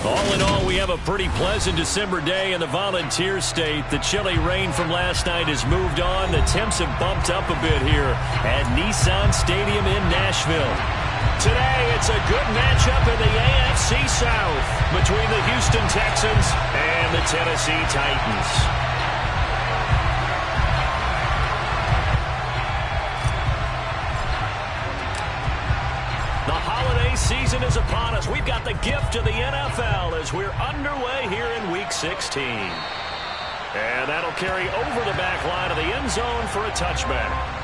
All in all, we have a pretty pleasant December day in the Volunteer State. The chilly rain from last night has moved on. The temps have bumped up a bit here at Nissan Stadium in Nashville. Today, it's a good matchup in the AFC South between the Houston Texans and the Tennessee Titans. Season is upon us. We've got the gift of the NFL as we're underway here in Week 16. And that'll carry over the back line of the end zone for a touchback.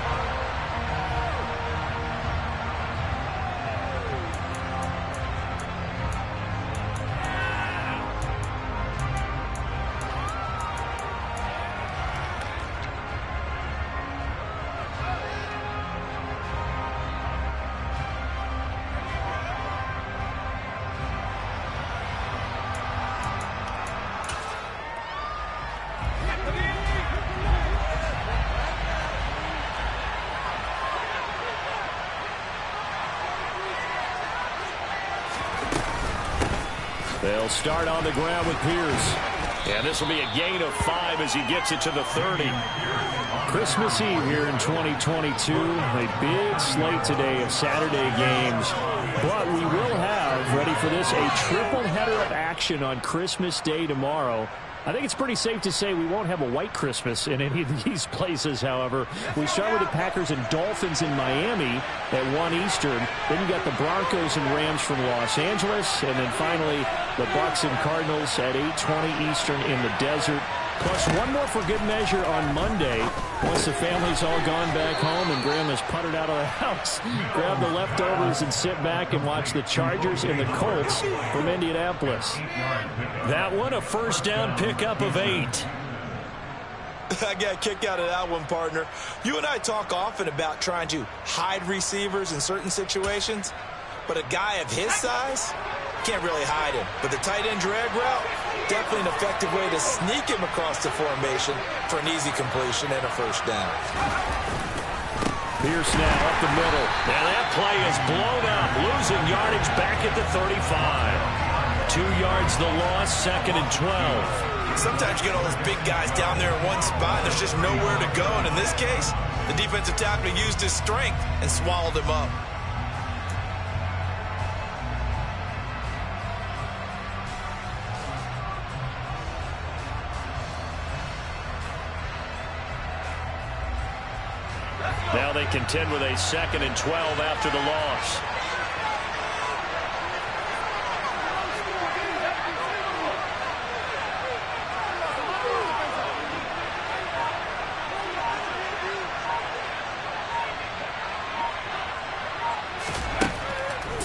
They'll start on the ground with Pierce. And this will be a gain of 5 as he gets it to the 30. Christmas Eve here in 2022. A big slate today of Saturday games. But we will have, ready for this, a triple header of action on Christmas Day tomorrow. I think it's pretty safe to say we won't have a white Christmas in any of these places, however. We start with the Packers and Dolphins in Miami at 1 Eastern. Then you got the Broncos and Rams from Los Angeles. And then finally, the Bucs and Cardinals at 8:20 Eastern in the desert. Plus one more for good measure on Monday. Once the family's all gone back home and Graham has puttered out of the house, grab the leftovers and sit back and watch the Chargers and the Colts from Indianapolis. That one, a first down pickup of 8. I got a kick out of that one, partner. You and I talk often about trying to hide receivers in certain situations, but a guy of his size can't really hide him. But the tight end drag route, definitely an effective way to sneak him across the formation for an easy completion and a first down. Pierce now up the middle. Now that play is blown up, losing yardage back at the 35. 2 yards the loss, 2nd and 12. Sometimes you get all those big guys down there in one spot, and there's just nowhere to go. And in this case, the defensive tackle used his strength and swallowed him up. Now they contend with a 2nd and 12 after the loss.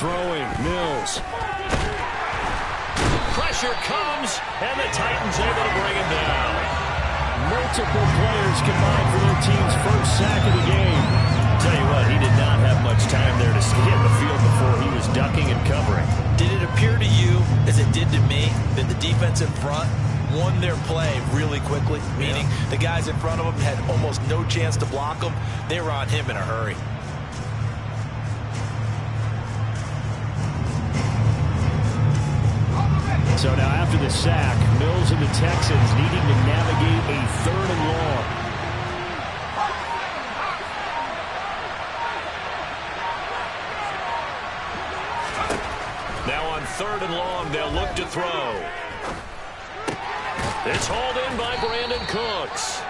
Throwing, Mills. Pressure comes, and the Titans able to bring him down. Multiple players combined for their team's first sack of the game. Tell you what, he did not have much time there to stay in the field before he was ducking and covering. Did it appear to you, as it did to me, that the defensive front won their play really quickly? Meaning the guys in front of them had almost no chance to block them. They were on him in a hurry. So now after the sack, Mills and the Texans needing to navigate a 3rd and long. Now on 3rd and long, they'll look to throw. It's hauled in by Brandon Cooks.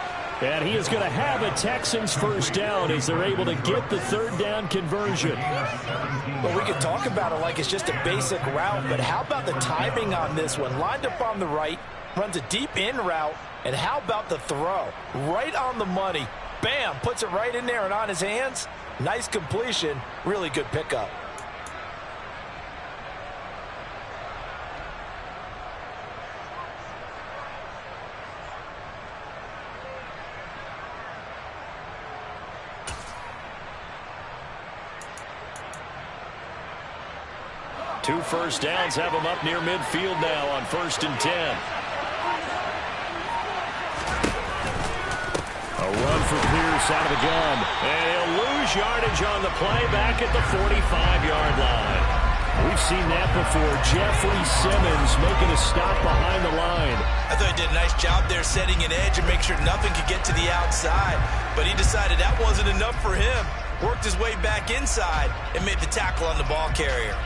And he is going to have a Texans first down as they're able to get the 3rd down conversion. Well, we could talk about it like it's just a basic route, but how about the timing on this one? Lined up on the right, runs a deep in route, and how about the throw? Right on the money. Bam, puts it right in there and on his hands. Nice completion, really good pickup. Two first downs have him up near midfield now on 1st and 10. A run for Pierce out of the gun. And he'll lose yardage on the play back at the 45-yard line. We've seen that before. Jeffrey Simmons making a stop behind the line. I thought he did a nice job there setting an edge and make sure nothing could get to the outside. But he decided that wasn't enough for him. Worked his way back inside and made the tackle on the ball carrier.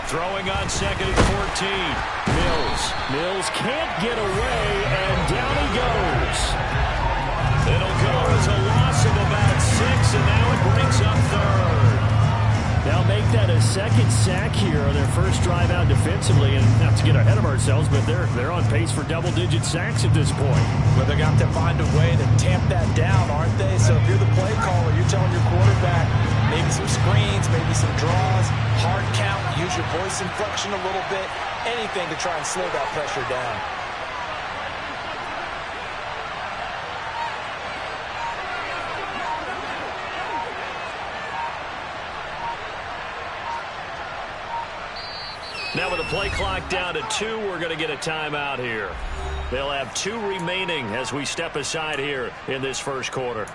Throwing on second and 14. Mills can't get away, and down he goes. It'll go as a loss of about 6, and now it brings up third. They'll make that a second sack here on their first drive out defensively, and not to get ahead of ourselves, but they're on pace for double-digit sacks at this point. Well, they're going to have to find a way to tamp that down, aren't they? So if you're the play caller, you're telling your quarterback maybe some screens, maybe some draws, hard count, use your voice inflection a little bit, anything to try and slow that pressure down. Now with the play clock down to 2, we're going to get a timeout here. They'll have 2 remaining as we step aside here in this first quarter.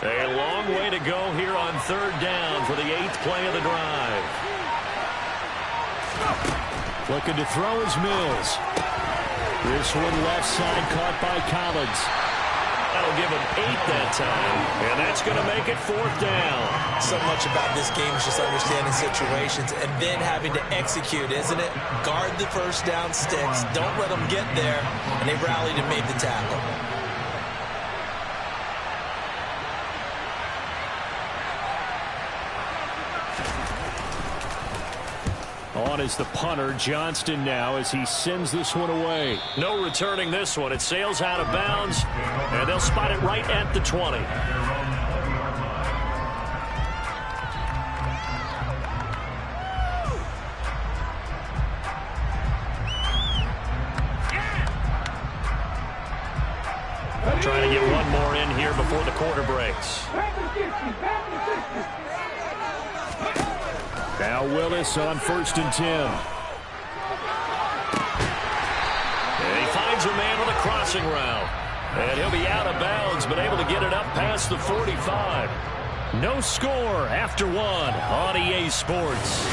A long way to go here on third down for the 8th play of the drive. Looking to throw is Mills. This one left side caught by Collins. That'll give him 8 that time, and that's going to make it 4th down. So much about this game is just understanding situations and then having to execute, isn't it? Guard the first down sticks. Don't let them get there, and they rallied and made the tackle. On is the punter, Johnston, now as he sends this one away. No returning this one. It sails out of bounds, and they'll spot it right at the 20. Trying to get one more in here before the quarter breaks. Now Willis on 1st and 10. And he finds a man with a crossing route. And he'll be out of bounds, but able to get it up past the 45. No score after 1 on EA Sports.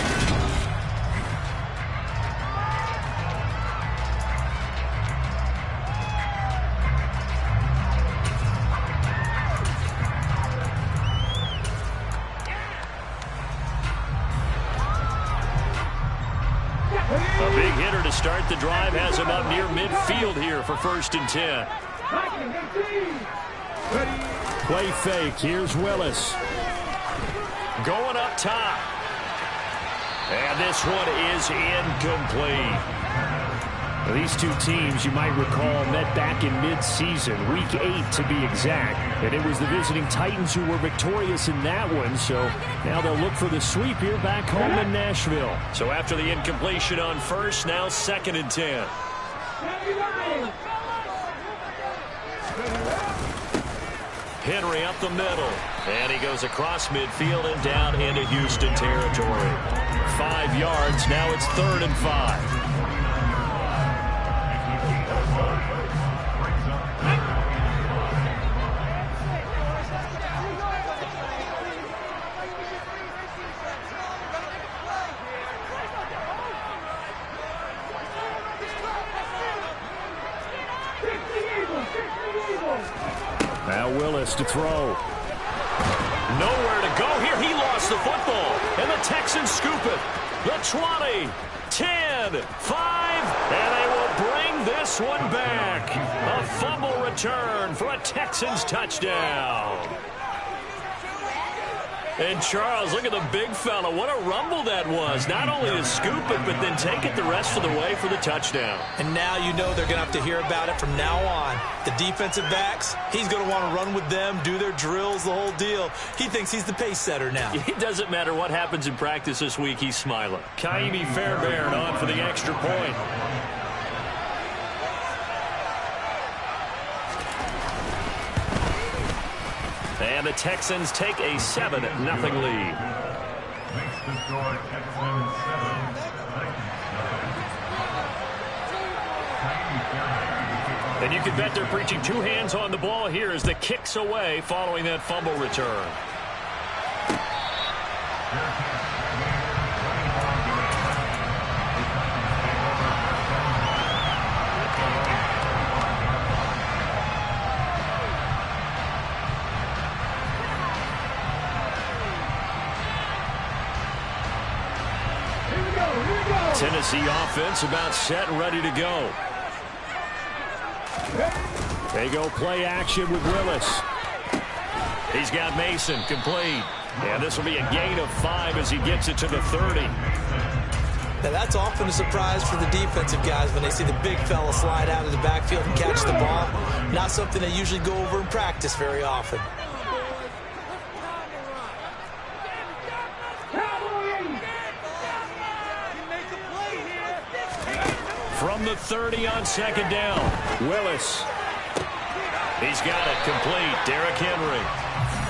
A big hitter to start the drive has him up near midfield here for 1st and 10. Play fake. Here's Willis. Going up top. And this one is incomplete. These two teams, you might recall, met back in mid-season, Week 8 to be exact. And it was the visiting Titans who were victorious in that one. So now they'll look for the sweep here back home in Nashville. So after the incompletion on 1st, now 2nd and 10. Henry up the middle. And he goes across midfield and down into Houston territory. 5 yards. Now it's 3rd and 5. Now Willis to throw. Nowhere to go here. He lost the football. And the Texans scoop it. The 20, 10, 5, and they will bring this one back. A fumble return for a Texans touchdown. And Charles, look at the big fella. What a rumble that was. Not only to scoop it, but then take it the rest of the way for the touchdown. And now you know they're going to have to hear about it from now on. The defensive backs, he's going to want to run with them, do their drills, the whole deal. He thinks he's the pace setter now. It doesn't matter what happens in practice this week, he's smiling. Kaimi Fairbairn on for the extra point. And the Texans take a 7-0 lead. And you can bet they're preaching two hands on the ball here as the kick's away following that fumble return. Tennessee offense about set and ready to go. They go play action with Willis. He's got Mason complete. And this will be a gain of 5 as he gets it to the 30. Now that's often a surprise for the defensive guys when they see the big fella slide out of the backfield and catch the ball. Not something they usually go over in practice very often. From the 30 on second down, Willis. He's got it complete. Derrick Henry.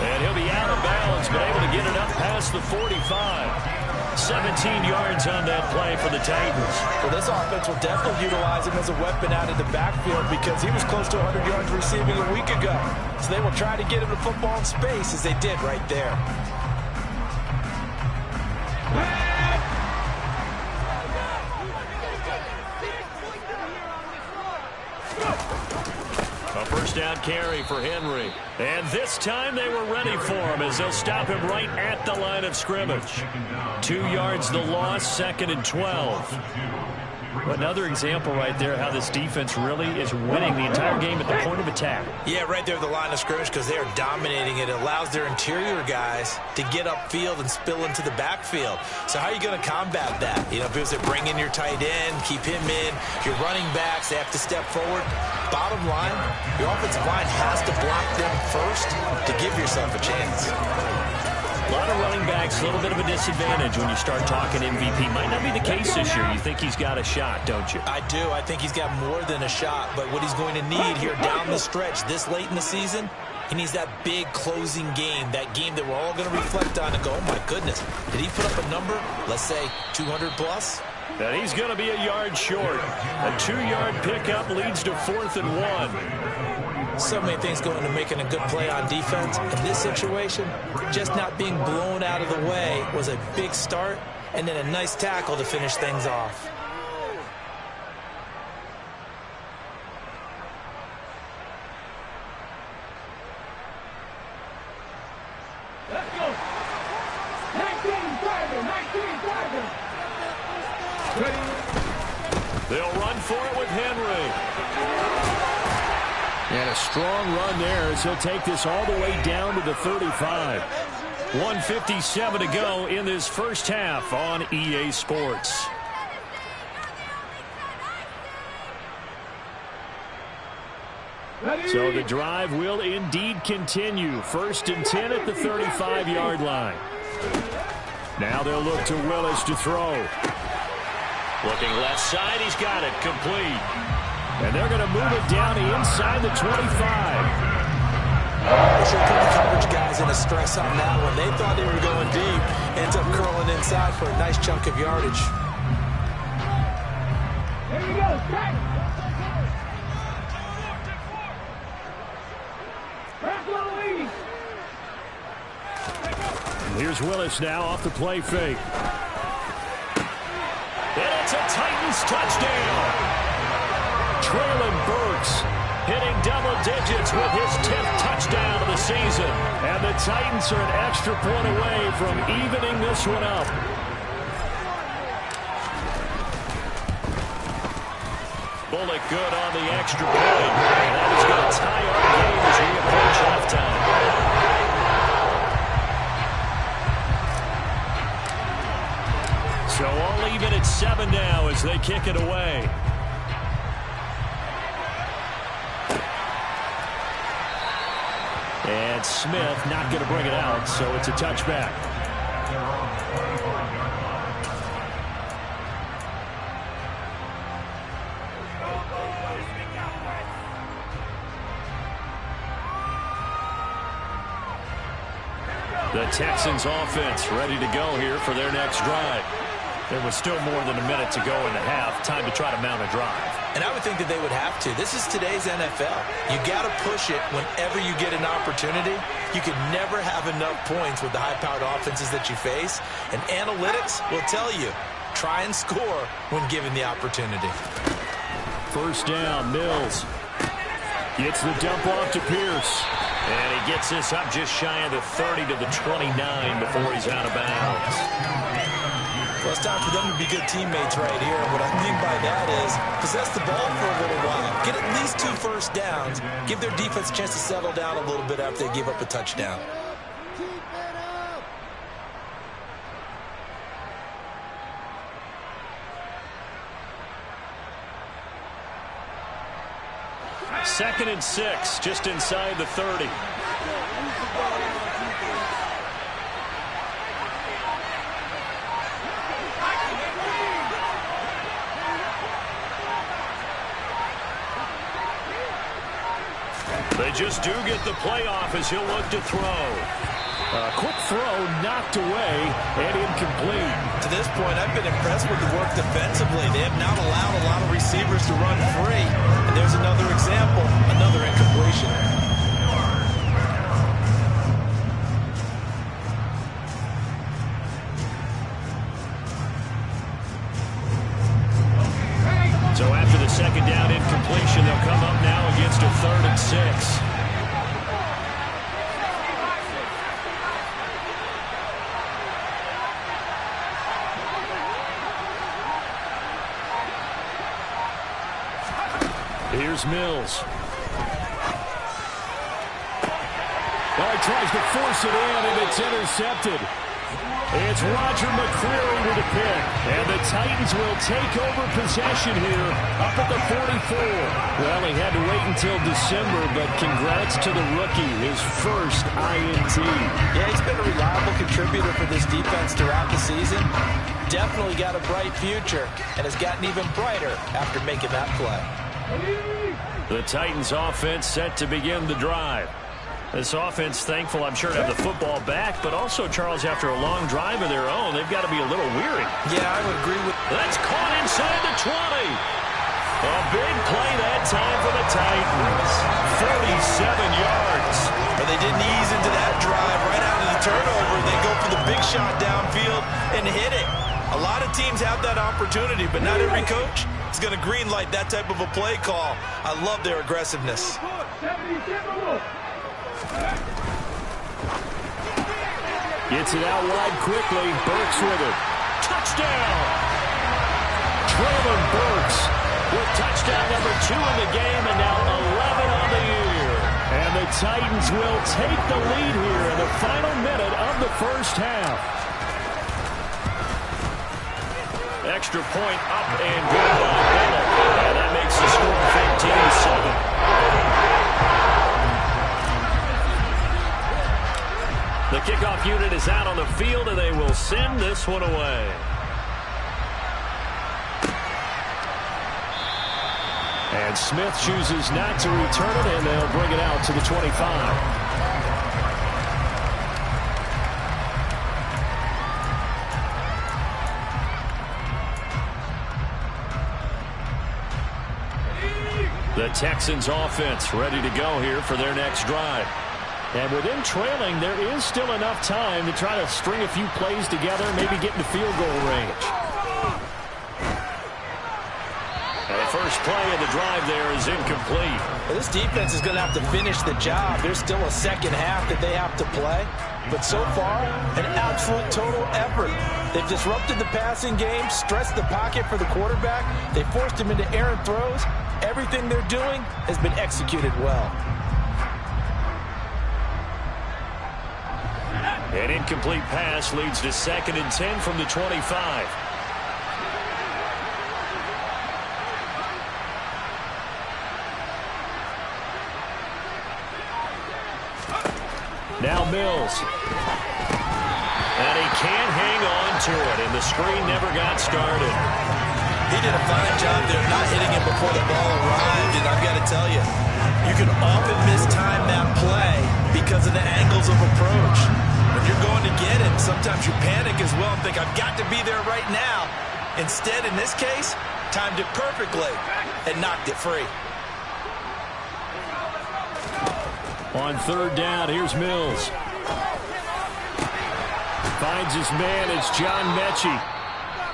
And he'll be out of bounds, but able to get it up past the 45. 17 yards on that play for the Titans. Well, this offense will definitely utilize him as a weapon out of the backfield because he was close to 100 yards receiving a week ago. So they will try to get him the football in space as they did right there. A first down carry for Henry. And this time they were ready for him as they'll stop him right at the line of scrimmage. 2 yards the loss, 2nd and 12. Another example right there how this defense really is winning the entire game at the point of attack. Yeah, right there at the line of scrimmage because they are dominating it. It allows their interior guys to get upfield and spill into the backfield. So how are you going to combat that? You know, because they bring in your tight end, keep him in. Your running backs, they have to step forward. Bottom line, your offensive line has to block them first to give yourself a chance. A lot of running backs, a little bit of a disadvantage when you start talking MVP. Might not be the case this year. You think he's got a shot, don't you? I do. I think he's got more than a shot. But what he's going to need here down the stretch this late in the season, he needs that big closing game, that game that we're all going to reflect on and go, oh, my goodness, did he put up a number, let's say 200 plus? And he's going to be a yard short. A 2-yard pickup leads to 4th and 1. So many things go into making a good play on defense. In this situation, just not being blown out of the way was a big start, and then a nice tackle to finish things off. Let's go. 19 driving. They'll run for it with Henry. And a strong run there as he'll take this all the way down to the 35. 1:57 to go in this first half on EA Sports. So the drive will indeed continue. 1st and 10 at the 35-yard line. Now they'll look to Willis to throw. Looking left side, he's got it complete. And they're going to move it down inside the 25. They should put the coverage guys in a stress on that one. They thought they were going deep. Ends up curling inside for a nice chunk of yardage. Here we go. Back. Here's Willis now off the play fake. And it's a Titans touchdown. Traylon Burks hitting double digits with his 10th touchdown of the season. And the Titans are an extra point away from evening this one up. Bullock good on the extra point. And that is going to tie our game as we approach halftime. kick it away. And Smith not going to bring it out, so it's a touchback. The Texans offense ready to go here for their next drive. There was still more than a minute to go in the half. Time to try to mount a drive. And I would think that they would have to. This is today's NFL. You got to push it whenever you get an opportunity. You can never have enough points with the high-powered offenses that you face. And analytics will tell you, try and score when given the opportunity. First down, Mills. Gets the dump off to Pierce. And he gets this up just shy of the 30 to the 29 before he's out of bounds. Well, it's time for them to be good teammates right here. And what I mean by that is possess the ball for a little while. Get at least 2 first downs. Give their defense a chance to settle down a little bit after they give up a touchdown. Second and 6, just inside the 30. They just do get the playoff as he'll look to throw. Quick throw knocked away and incomplete. To this point, I've been impressed with the work defensively. They have not allowed a lot of receivers to run free. And there's another example, another incompletion. So after the second down incompletion, they'll come up now against a 3rd and 6. Here's Mills. Oh, he tries to force it in, and it's intercepted. It's Roger McCreary with a pick. And the Titans will take over possession here up at the 44. Well, he had to wait until December, but congrats to the rookie, his first INT. Yeah, he's been a reliable contributor for this defense throughout the season. Definitely got a bright future and has gotten even brighter after making that play. The Titans offense set to begin the drive. This offense thankful, I'm sure, to have the football back, but also, Charles, after a long drive of their own, they've got to be a little weary. Yeah, I would agree with... That's caught inside the 20. A big play that time for the Titans. 47 yards. But they didn't ease into that drive right out of the turnover. They go for the big shot downfield and hit it. A lot of teams have that opportunity, but not every coach is going to greenlight that type of a play call. I love their aggressiveness. Gets it out wide quickly. Burks with it. Touchdown! Traylon Burks with touchdown number 2 in the game, and now 11 on the year. And the Titans will take the lead here in the final minute of the first half. Extra point up and good by Bennett. And that makes the score 15-7. The kickoff unit is out on the field, and they will send this one away. And Smith chooses not to return it, and they'll bring it out to the 25. The Texans offense ready to go here for their next drive. And with them trailing, there is still enough time to try to string a few plays together, maybe get into field goal range. And the first play of the drive there is incomplete. Well, this defense is going to have to finish the job. There's still a second half that they have to play. But so far, an absolute total effort. They've disrupted the passing game, stressed the pocket for the quarterback. They forced him into errant throws. Everything they're doing has been executed well. An incomplete pass leads to 2nd and 10 from the 25. Now Mills. And he can't hang on to it, and the screen never got started. He did a fine job there not hitting him before the ball arrived, and I've got to tell you, you can often mistime that play because of the angles of approach. When you're going to get him, sometimes you panic as well and think, I've got to be there right now. Instead, in this case, timed it perfectly and knocked it free. On third down, here's Mills. Finds his man, it's John Mechie.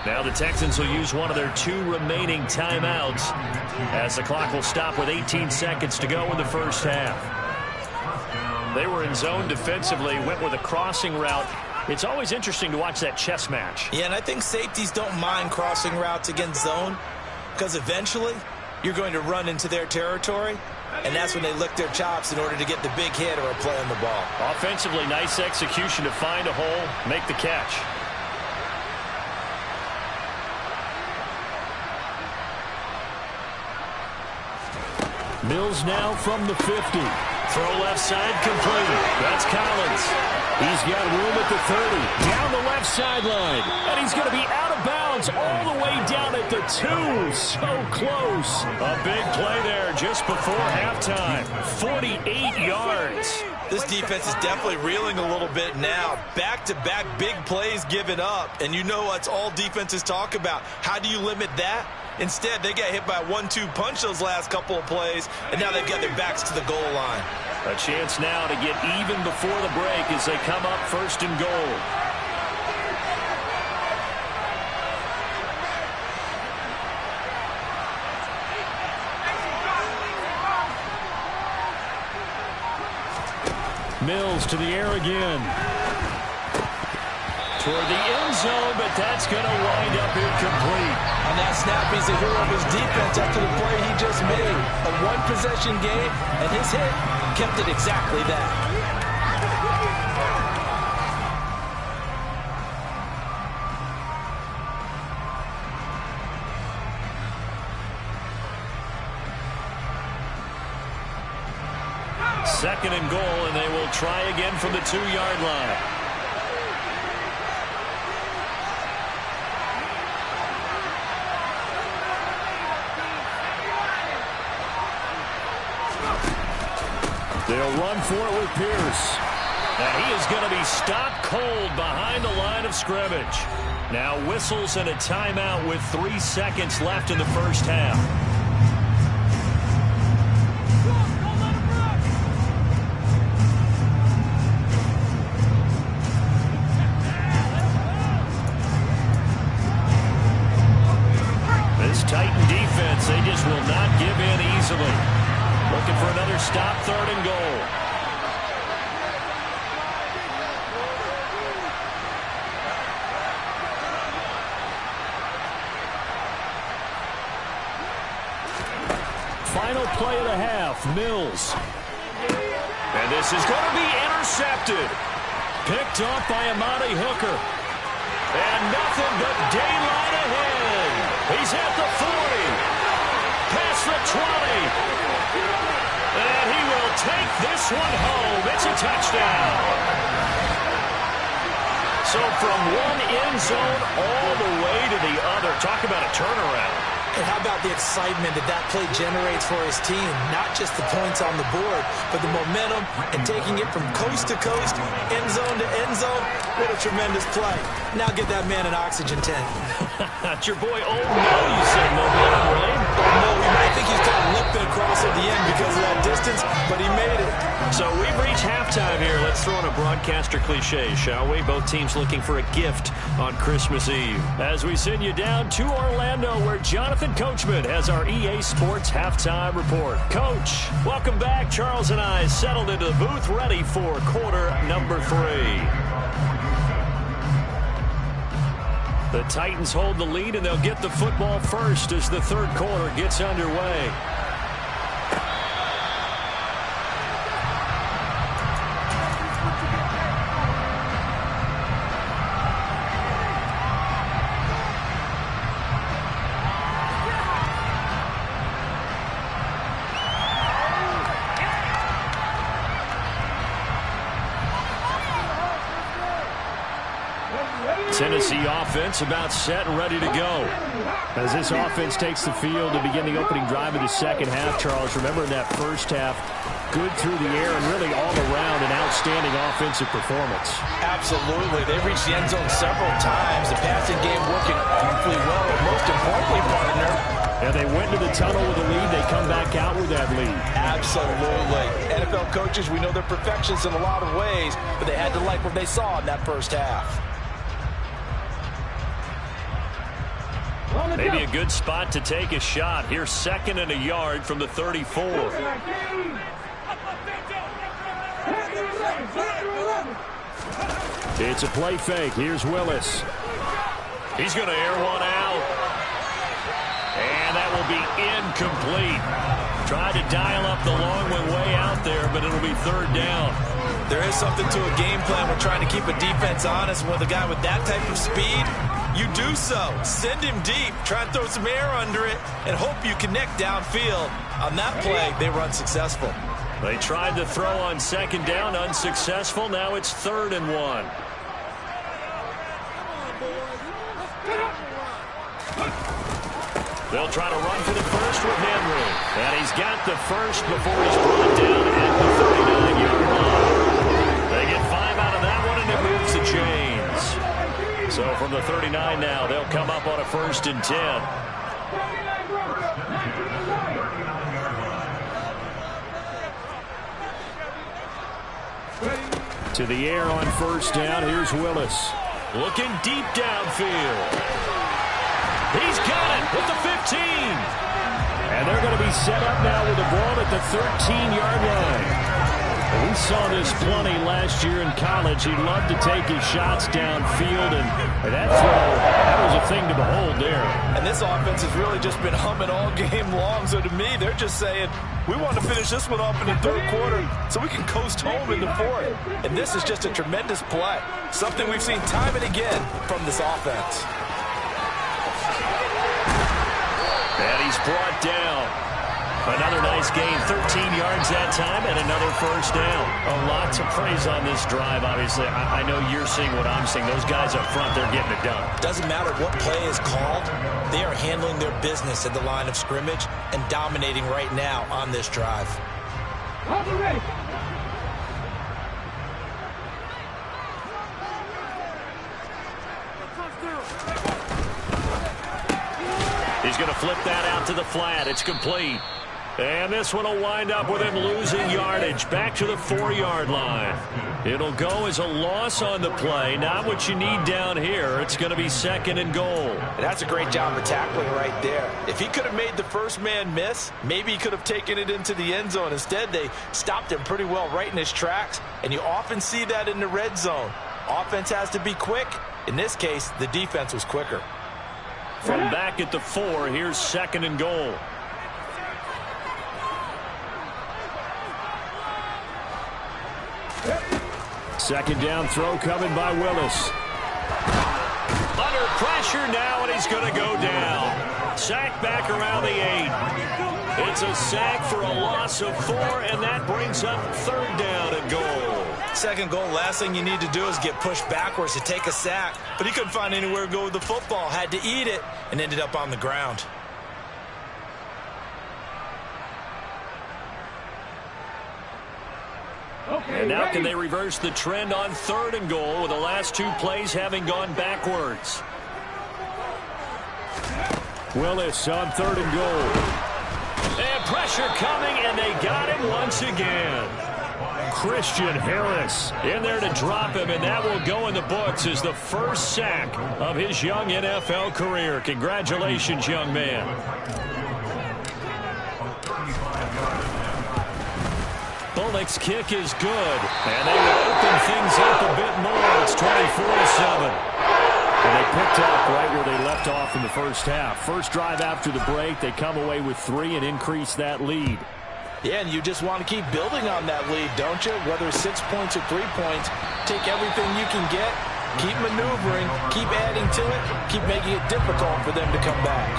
Now the Texans will use one of their 2 remaining timeouts as the clock will stop with 18 seconds to go in the first half. They were in zone defensively, went with a crossing route. It's always interesting to watch that chess match. Yeah, and I think safeties don't mind crossing routes against zone because eventually you're going to run into their territory, and that's when they lick their chops in order to get the big hit or a play on the ball. Offensively, nice execution to find a hole, make the catch. Mills now from the 50. Throw left side complete. That's Collins. He's got room at the 30. Down the left sideline. And he's going to be out of bounds all the way down at the 2. So close. A big play there just before halftime. 48 yards. This defense is definitely reeling a little bit now. Back-to-back big plays given up. And you know what's all defenses talk about. How do you limit that? Instead, they got hit by a 1-2 punch those last couple of plays, and now they've got their backs to the goal line. A chance now to get even before the break as they come up first and goal. Mills to the air again. Toward the end zone, but that's going to wind up incomplete. On that snap, he's a hero of his defense after the play he just made. A one-possession game, and his hit kept it exactly that. Second and goal, and they will try again from the 2-yard line. They'll run for it with Pierce. And he is going to be stopped cold behind the line of scrimmage. Now whistles and a timeout with 3 seconds left in the first half. This Titan defense, they just will not give in easily. Looking for another stop, third and goal. Final play of the half, Mills. And this is going to be intercepted. Picked off by Amani Hooker. And nothing but daylight ahead. He's at the 40. Past the 20. And he will take this one home. It's a touchdown. So from one end zone all the way to the other. Talk about a turnaround. And how about the excitement that play generates for his team? Not just the points on the board, but the momentum and taking it from coast to coast, end zone to end zone. What a tremendous play. Now get that man an oxygen tank. It's your boy, oh no, you said momentum, right? Oh no, I think he's kind of limping across at the end because of that distance, but he made it. So we've reached halftime here. Let's throw in a broadcaster cliche, shall we? Both teams looking for a gift on Christmas Eve. As we send you down to Orlando, where Jonathan Coachman has our EA Sports halftime report. Coach, welcome back. Charles and I settled into the booth, ready for quarter number 3. The Titans hold the lead, and they'll get the football first as the third quarter gets underway. Tennessee offense about set and ready to go. As this offense takes the field to begin the opening drive of the second half, Charles, remember in that first half, good through the air and really all around an outstanding offensive performance. Absolutely. They've reached the end zone several times. The passing game working awfully well, and most importantly, partner, and they went to the tunnel with a lead. They come back out with that lead. Absolutely. NFL coaches, we know they're perfectionists in a lot of ways, but they had to like what they saw in that first half. Maybe a good spot to take a shot. Here's 2nd and a yard from the 34. It's a play fake. Here's Willis. He's going to air one out. And that will be incomplete. Tried to dial up the long one way out there, but it'll be 3rd down. There is something to a game plan when trying to keep a defense honest. With a guy with that type of speed, you do so. Send him deep. Try and throw some air under it and hope you connect downfield. On that play, they were unsuccessful. They tried to throw on 2nd down, unsuccessful. Now it's 3rd and 1. They'll try to run for the first with Henry. And he's got the first before he's brought down at the 39-yard line. They get 5 out of that one, and it moves the chains. So from the 39 now, they'll come up on a 1st and 10. To the air on 1st down. Here's Willis. Looking deep downfield. He's got it with the 15. And they're going to be set up now with the ball at the 13-yard line. We saw this plenty last year in college. He loved to take his shots downfield, and that throw, that was a thing to behold there. And this offense has really just been humming all game long. So to me, they're just saying, we want to finish this one off in the 3rd quarter so we can coast home in the 4th. And this is just a tremendous play. Something we've seen time and again from this offense. And he's brought down. Another nice gain, 13 yards that time, and another 1st down. A lot to praise on this drive, obviously. I know you're seeing what I'm seeing. Those guys up front, they're getting it done. Doesn't matter what play is called. They are handling their business at the line of scrimmage and dominating right now on this drive. He's going to flip that out to the flat. It's complete. And this one will wind up with him losing yardage back to the 4-yard line. It'll go as a loss on the play. Not what you need down here. It's going to be 2nd and goal. And that's a great job of tackling right there. If he could have made the first man miss, maybe he could have taken it into the end zone. Instead, they stopped him pretty well right in his tracks. And you often see that in the red zone. Offense has to be quick. In this case, the defense was quicker. From back at the 4, here's 2nd and goal. Second down throw coming by Willis. Under pressure now, and he's going to go down. Sack back around the 8. It's a sack for a loss of 4, and that brings up 3rd down and goal. 2nd goal, last thing you need to do is get pushed backwards to take a sack. But he couldn't find anywhere to go with the football. Had to eat it and ended up on the ground. And now can they reverse the trend on 3rd and goal with the last 2 plays having gone backwards? Willis on 3rd and goal. And pressure coming, and they got him once again. Christian Harris in there to drop him, and that will go in the books as the first sack of his young NFL career. Congratulations, young man. Bullock's kick is good, and they will open things up a bit more. It's 24-7. And they picked up right where they left off in the first half. First drive after the break, they come away with 3 and increase that lead. Yeah, and you just want to keep building on that lead, don't you? Whether it's 6 points or 3 points, take everything you can get, keep maneuvering, keep adding to it, keep making it difficult for them to come back.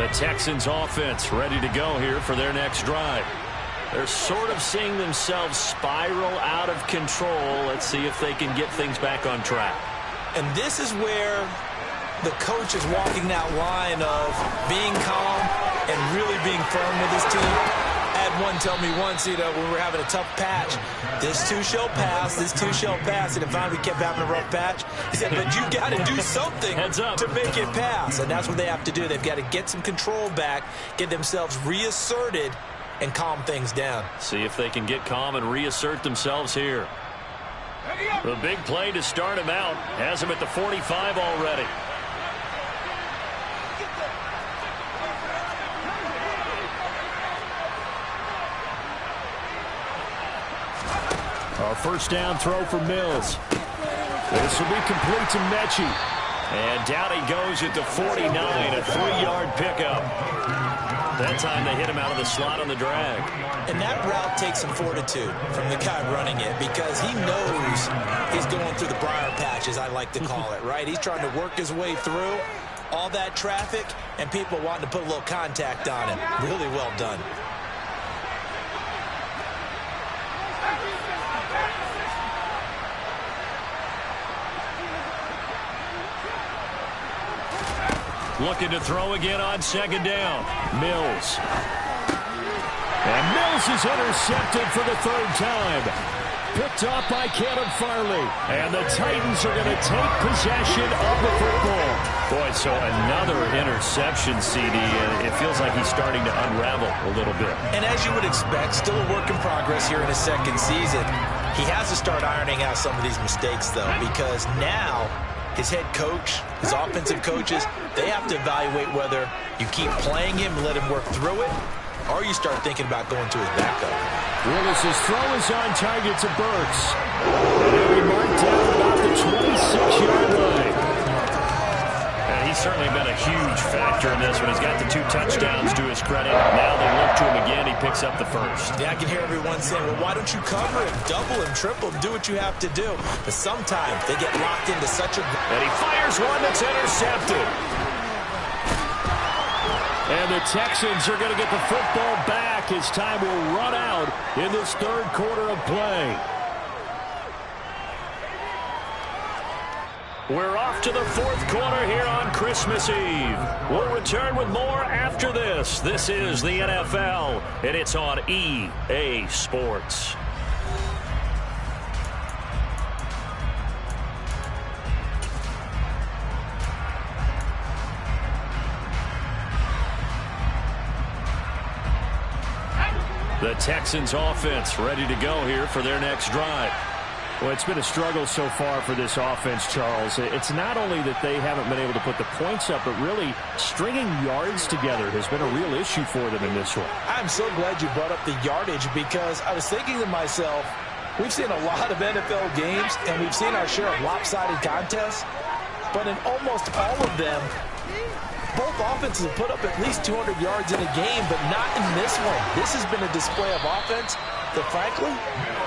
The Texans offense ready to go here for their next drive. They're sort of seeing themselves spiral out of control. Let's see if they can get things back on track. And this is where the coach is walking that line of being calm and really being firm with his team. I had one tell me once, when we were having a tough patch, this too shall pass, this too shall pass. And if finally we kept having a rough patch, he said, but you got to do something to make it pass. And that's what they have to do. They've got to get some control back, get themselves reasserted, and calm things down. See if they can get calm and reassert themselves here. The big play to start him out. Has him at the 45 already. A first down throw for Mills. This will be complete to Mechie. And down he goes at the 49, a 3-yard pickup. That time they hit him out of the slot on the drag. And that route takes some fortitude from the guy running it because he knows he's going through the briar patch, as I like to call it, right? He's trying to work his way through all that traffic and people wanting to put a little contact on him. Really well done. Looking to throw again on second down. Mills. And Mills is intercepted for the third time. Picked off by Caleb Farley. And the Titans are going to take possession of the football. Boy, so another interception, CD. And it feels like he's starting to unravel a little bit. And as you would expect, still a work in progress here in his second season. He has to start ironing out some of these mistakes, though, because now his head coach, his offensive coaches, they have to evaluate whether you keep playing him and let him work through it, or you start thinking about going to his backup. Willis's throw is on target to Burks. And he'll be marked down about the 26-yard line. And he's certainly been a huge factor in this one. He's got the 2 touchdowns to his credit. Now they look to him again. He picks up the first. Yeah, I can hear everyone saying, well, why don't you cover him, double him, triple him, do what you have to do. But sometimes they get locked into such a... And he fires one that's intercepted. And the Texans are going to get the football back as time will run out in this third quarter of play. We're off to the fourth quarter here on Christmas Eve. We'll return with more after this. This is the NFL, and it's on EA Sports. The Texans offense ready to go here for their next drive. Well, it's been a struggle so far for this offense, Charles. It's not only that they haven't been able to put the points up, but really stringing yards together has been a real issue for them in this one. I'm so glad you brought up the yardage because I was thinking to myself, we've seen a lot of NFL games, and we've seen our share of lopsided contests, but in almost all of them, both offenses have put up at least 200 yards in a game, but not in this one. This has been a display of offense that, frankly,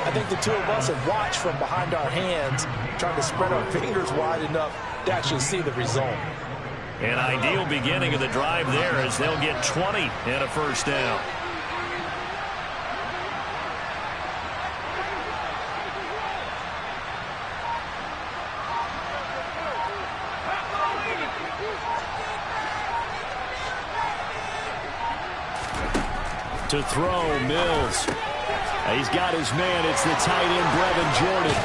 I think the two of us have watched from behind our hands, trying to spread our fingers wide enough to actually see the result. An ideal beginning of the drive there as they'll get 20 and a first down. To throw, Mills. He's got his man. It's the tight end, Brevin Jordan.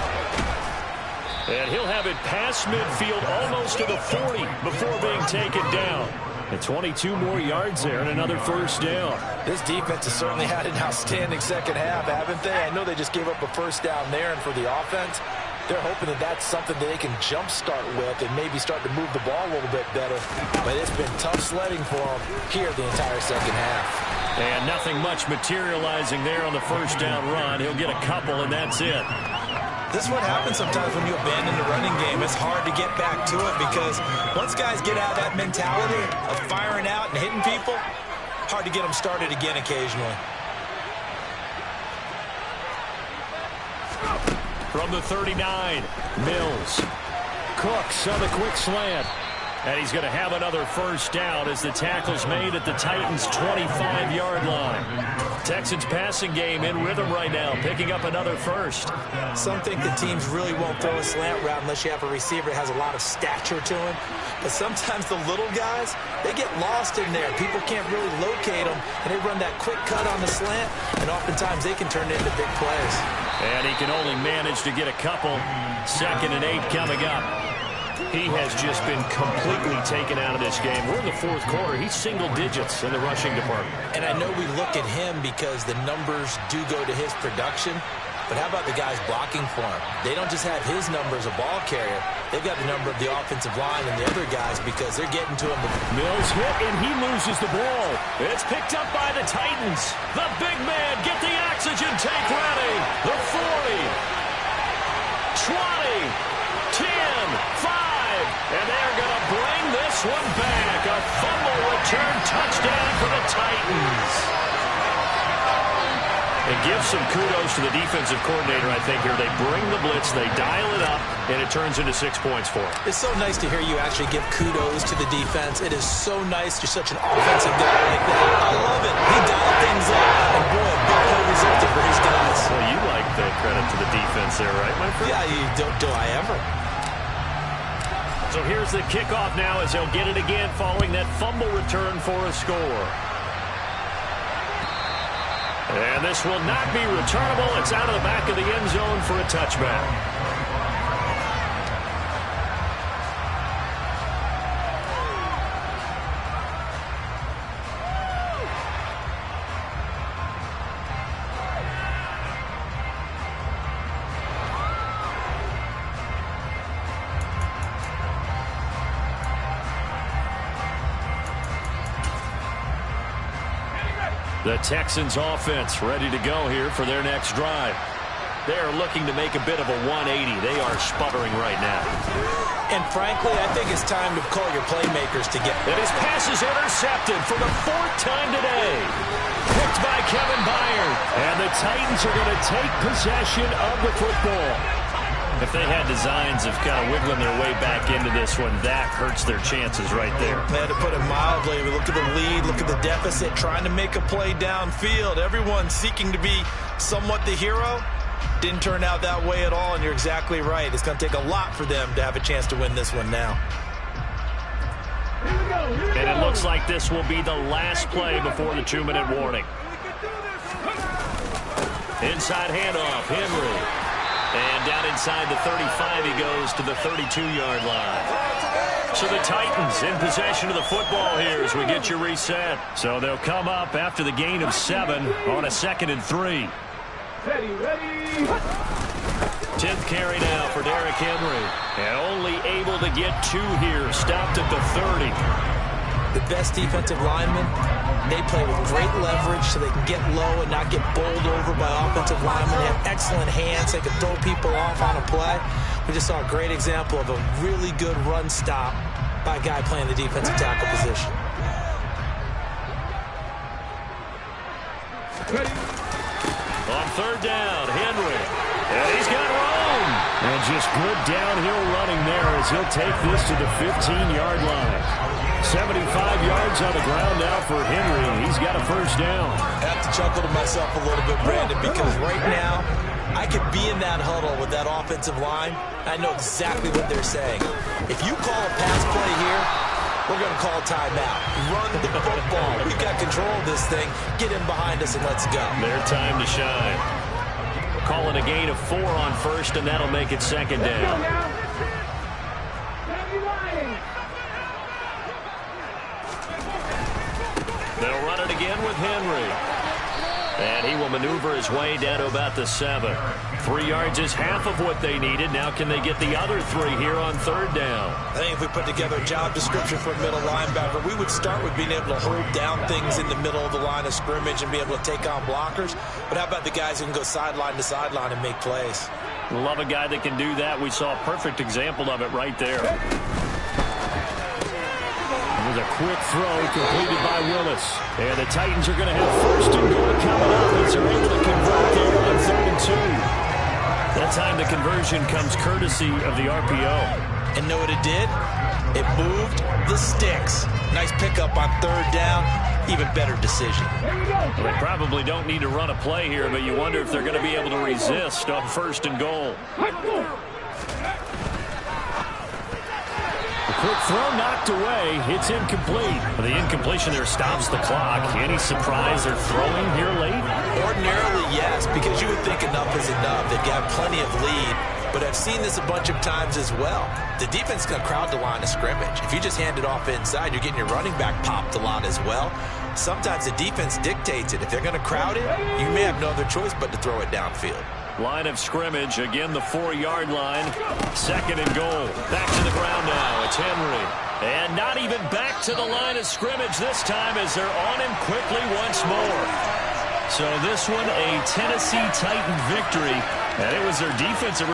And he'll have it past midfield almost to the 40 before being taken down. And 22 more yards there and another first down. This defense has certainly had an outstanding second half, haven't they? I know they just gave up a first down there, and for the offense, they're hoping that that's something that they can jumpstart with and maybe start to move the ball a little bit better. But it's been tough sledding for them here the entire second half. And nothing much materializing there on the first down run. He'll get a couple, and that's it. This is what happens sometimes when you abandon the running game. It's hard to get back to it because once guys get out of that mentality of firing out and hitting people, hard to get them started again occasionally. From the 39, Mills. Cooks on the quick slant. And he's going to have another first down as the tackle's made at the Titans' 25-yard line. Texans passing game in rhythm right now, picking up another first. Some think the teams really won't throw a slant route unless you have a receiver that has a lot of stature to him. But sometimes the little guys, they get lost in there. People can't really locate them, and they run that quick cut on the slant, and oftentimes they can turn it into big plays. And he can only manage to get a couple. 2nd and 8 coming up. He has just been completely taken out of this game. We're in the 4th quarter. He's single digits in the rushing department. And I know we look at him because the numbers do go to his production. But how about the guys blocking for him? They don't just have his number as a ball carrier. They've got the number of the offensive line and the other guys because they're getting to him. Mills hit, and he loses the ball. It's picked up by the Titans. The big man, get the oxygen tank ready. The 40, 20, 10, 5. And they're going to bring this one back. A fumble return touchdown for the Titans. It gives some kudos to the defensive coordinator, I think, here. They bring the blitz, they dial it up, and it turns into 6 points for them. It's so nice to hear you actually give kudos to the defense. It is so nice. You're such an offensive guy like that. I love it. He dialed things up, and boy, a big play resulted for his guys. Well, you like the credit to the defense there, right, my friend? Yeah, do I ever? So here's the kickoff now as he'll get it again following that fumble return for a score. And this will not be returnable. It's out of the back of the end zone for a touchback. The Texans offense ready to go here for their next drive. They are looking to make a bit of a 180. They are sputtering right now. And frankly, I think it's time to call your playmakers to get. And his pass is intercepted for the 4th time today. Picked by Kevin Byard. And the Titans are going to take possession of the football. If they had designs of kind of wiggling their way back into this one, that hurts their chances right there. Man, to put it mildly, we look at the lead, look at the deficit, trying to make a play downfield. Everyone seeking to be somewhat the hero. Didn't turn out that way at all, and you're exactly right. It's going to take a lot for them to have a chance to win this one now. And it looks like this will be the last play before the 2-minute warning. Inside handoff, Henry. And down inside the 35, he goes to the 32-yard line. So the Titans in possession of the football here as we get you reset. So they'll come up after the gain of 7 on a 2nd and 3. Ready. 10th carry now for Derrick Henry. And only able to get 2 here. Stopped at the 30. The best defensive linemen, they play with great leverage so they can get low and not get bowled over by offensive linemen. They have excellent hands. They can throw people off on a play. We just saw a great example of a really good run stop by a guy playing the defensive tackle position. On 3rd down, Henry. And he's got room. And just good downhill running there as he'll take this to the 15-yard line. 75 yards on the ground now for Henry. He's got a first down. I have to chuckle to myself a little bit, Brandon, because right now I could be in that huddle with that offensive line. I know exactly what they're saying. If you call a pass play here, we're going to call timeout. Run the football. We've got control of this thing. Get in behind us and let's go. Their time to shine. Calling a gain of 4 on 1st, and that'll make it 2nd down. They'll run it again with Henry. And he will maneuver his way down to about the 7. 3 yards is half of what they needed. Now can they get the other 3 here on 3rd down? I think if we put together a job description for a middle linebacker, we would start with being able to hold down things in the middle of the line of scrimmage and be able to take on blockers. But how about the guys who can go sideline to sideline and make plays? Love a guy that can do that. We saw a perfect example of it right there. With a quick throw completed by Willis. And the Titans are going to have 1st and goal coming up as they're able to convert there on 3rd and 2. That time the conversion comes courtesy of the RPO. And know what it did? It moved the sticks. Nice pickup on third down. Even better decision. Well, they probably don't need to run a play here, but you wonder if they're going to be able to resist on 1st and goal. Quick throw knocked away. It's incomplete. The incompletion there stops the clock. Any surprise they're throwing here late? Ordinarily, yes, because you would think enough is enough. They've got plenty of lead, but I've seen this a bunch of times as well. The defense is going to crowd the line of scrimmage. If you just hand it off inside, you're getting your running back popped a lot as well. Sometimes the defense dictates it. If they're going to crowd it, you may have no other choice but to throw it downfield. Line of scrimmage, again the 4-yard line. 2nd and goal. Back to the ground now. It's Henry. And not even back to the line of scrimmage this time as they're on him quickly once more. So this one, a Tennessee Titan victory. And it was their defensive